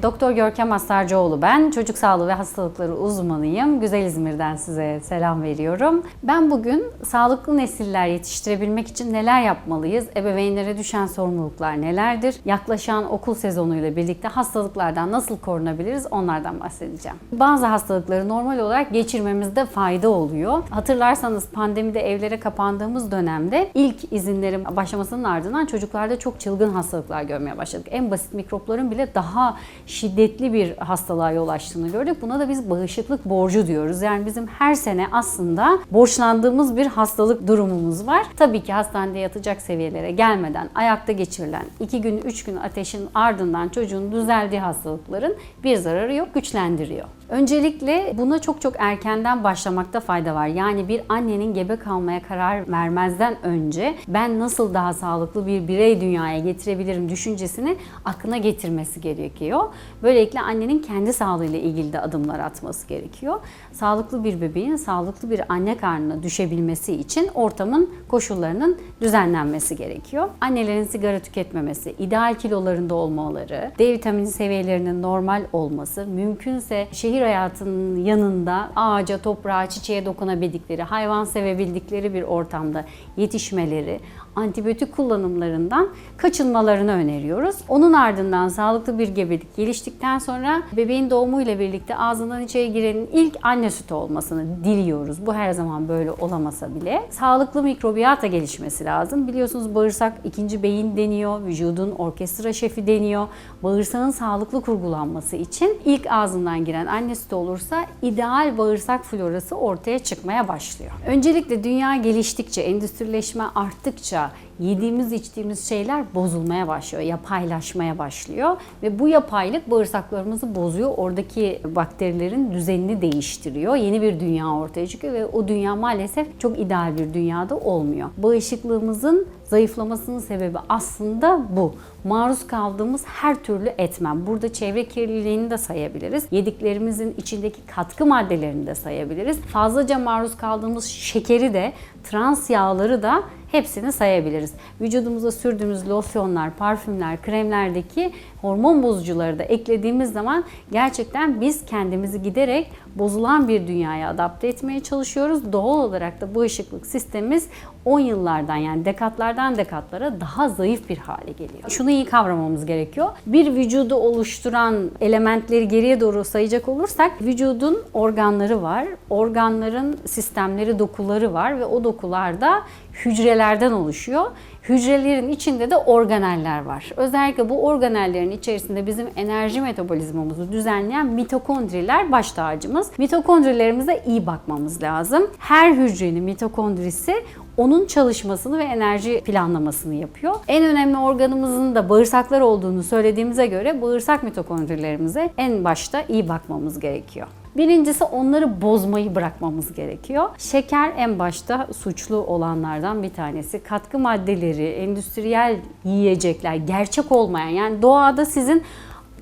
Doktor Görkem Astarcıoğlu ben. Çocuk sağlığı ve hastalıkları uzmanıyım. Güzel İzmir'den size selam veriyorum. Ben bugün sağlıklı nesiller yetiştirebilmek için neler yapmalıyız? Ebeveynlere düşen sorumluluklar nelerdir? Yaklaşan okul sezonuyla birlikte hastalıklardan nasıl korunabiliriz? Onlardan bahsedeceğim. Bazı hastalıkları normal olarak geçirmemizde fayda oluyor. Hatırlarsanız pandemide evlere kapandığımız dönemde ilk izinlerin başlamasının ardından çocuklarda çok çılgın hastalıklar görmeye başladık. En basit mikropların bile daha şiddetli bir hastalığa yol açtığını gördük. Buna da biz bağışıklık borcu diyoruz. Yani bizim her sene aslında borçlandığımız bir hastalık durumumuz var. Tabii ki hastanede yatacak seviyelere gelmeden ayakta geçirilen 2 gün 3 gün ateşin ardından çocuğun düzeldiği hastalıkların bir zararı yok, güçlendiriyor. Öncelikle buna çok erkenden başlamakta fayda var. Yani bir annenin gebe kalmaya karar vermezden önce ben nasıl daha sağlıklı bir birey dünyaya getirebilirim düşüncesini aklına getirmesi gerekiyor. Böylelikle annenin kendi sağlığıyla ilgili de adımlar atması gerekiyor. Sağlıklı bir bebeğin sağlıklı bir anne karnına düşebilmesi için ortamın koşullarının düzenlenmesi gerekiyor. Annelerin sigara tüketmemesi, ideal kilolarında olmaları, D vitamini seviyelerinin normal olması, mümkünse şehir hayatının yanında ağaca, toprağa, çiçeğe dokunabildikleri, hayvan sevebildikleri bir ortamda yetişmeleri, antibiyotik kullanımlarından kaçınmalarını öneriyoruz. Onun ardından sağlıklı bir gebelik geliştikten sonra bebeğin doğumuyla birlikte ağzından içeri girenin ilk anne sütü olmasını diliyoruz. Bu her zaman böyle olamasa bile. Sağlıklı mikrobiyata gelişmesi lazım. Biliyorsunuz bağırsak ikinci beyin deniyor, vücudun orkestra şefi deniyor. Bağırsağın sağlıklı kurgulanması için ilk ağzından giren anne sütü olursa ideal bağırsak florası ortaya çıkmaya başlıyor. Öncelikle dünya geliştikçe, endüstrileşme arttıkça yediğimiz içtiğimiz şeyler bozulmaya başlıyor, yapaylaşmaya başlıyor ve bu yapaylık bağırsaklarımızı bozuyor. Oradaki bakterilerin düzenini değiştiriyor. Yeni bir dünya ortaya çıkıyor ve o dünya maalesef çok ideal bir dünyada olmuyor. Bağışıklığımızın zayıflamasının sebebi aslında bu. Maruz kaldığımız her türlü etmen. Burada çevre kirliliğini de sayabiliriz. Yediklerimizin içindeki katkı maddelerini de sayabiliriz. Fazlaca maruz kaldığımız şekeri de, trans yağları da hepsini sayabiliriz. Vücudumuza sürdüğümüz losyonlar, parfümler, kremlerdeki hormon bozucuları da eklediğimiz zaman gerçekten biz kendimizi giderek bozulan bir dünyaya adapte etmeye çalışıyoruz. Doğal olarak da bağışıklık sistemimiz 10 yıllardan yani dekatlardan dekatlara daha zayıf bir hale geliyor. Şunu iyi kavramamız gerekiyor. Bir vücudu oluşturan elementleri geriye doğru sayacak olursak vücudun organları var. Organların sistemleri, dokuları var ve o dokularda hücrelerden oluşuyor. Hücrelerin içinde de organeller var. Özellikle bu organellerin içerisinde bizim enerji metabolizmamızı düzenleyen mitokondriler baş tacımız. Mitokondrilerimize iyi bakmamız lazım. Her hücrenin mitokondrisi onun çalışmasını ve enerji planlamasını yapıyor. En önemli organımızın da bağırsaklar olduğunu söylediğimize göre bağırsak mitokondrilerimize en başta iyi bakmamız gerekiyor. Birincisi onları bozmayı bırakmamız gerekiyor. Şeker en başta suçlu olanlardan bir tanesi. Katkı maddeleri, endüstriyel yiyecekler, gerçek olmayan yani doğada sizin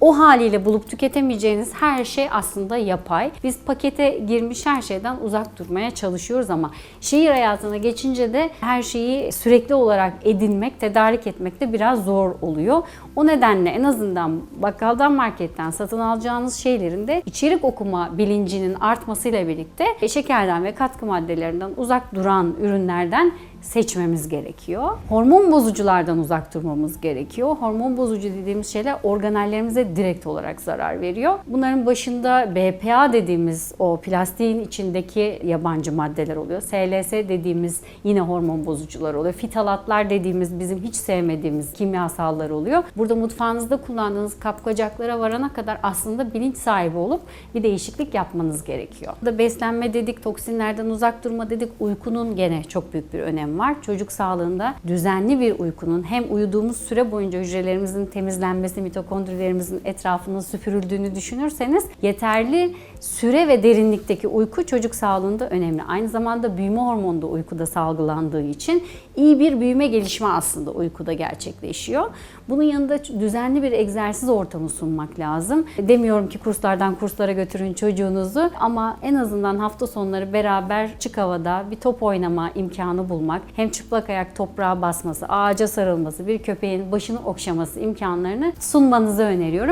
o haliyle bulup tüketemeyeceğiniz her şey aslında yapay. Biz pakete girmiş her şeyden uzak durmaya çalışıyoruz ama şehir hayatına geçince de her şeyi sürekli olarak edinmek, tedarik etmek de biraz zor oluyor. O nedenle en azından bakkaldan, marketten satın alacağınız şeylerin de içerik okuma bilincinin artmasıyla birlikte şekerden ve katkı maddelerinden uzak duran ürünlerden seçmemiz gerekiyor. Hormon bozuculardan uzak durmamız gerekiyor. Hormon bozucu dediğimiz şeyler organellerimize direkt olarak zarar veriyor. Bunların başında BPA dediğimiz o plastiğin içindeki yabancı maddeler oluyor. SLS dediğimiz yine hormon bozucular oluyor. Fitalatlar dediğimiz bizim hiç sevmediğimiz kimyasallar oluyor. Burada mutfağınızda kullandığınız kapkacaklara varana kadar aslında bilinç sahibi olup bir değişiklik yapmanız gerekiyor. Burada beslenme dedik, toksinlerden uzak durma dedik. Uykunun gene çok büyük bir önemi var. Çocuk sağlığında düzenli bir uykunun hem uyuduğumuz süre boyunca hücrelerimizin temizlenmesi, mitokondrilerimizin etrafının süpürüldüğünü düşünürseniz yeterli süre ve derinlikteki uyku çocuk sağlığında önemli. Aynı zamanda büyüme hormonu da uykuda salgılandığı için iyi bir büyüme gelişme aslında uykuda gerçekleşiyor. Bunun yanında düzenli bir egzersiz ortamı sunmak lazım. Demiyorum ki kurslardan kurslara götürün çocuğunuzu ama en azından hafta sonları beraber açık havada bir top oynama imkanı bulmak, hem çıplak ayak toprağa basması, ağaca sarılması, bir köpeğin başını okşaması imkanlarını sunmanızı öneriyorum.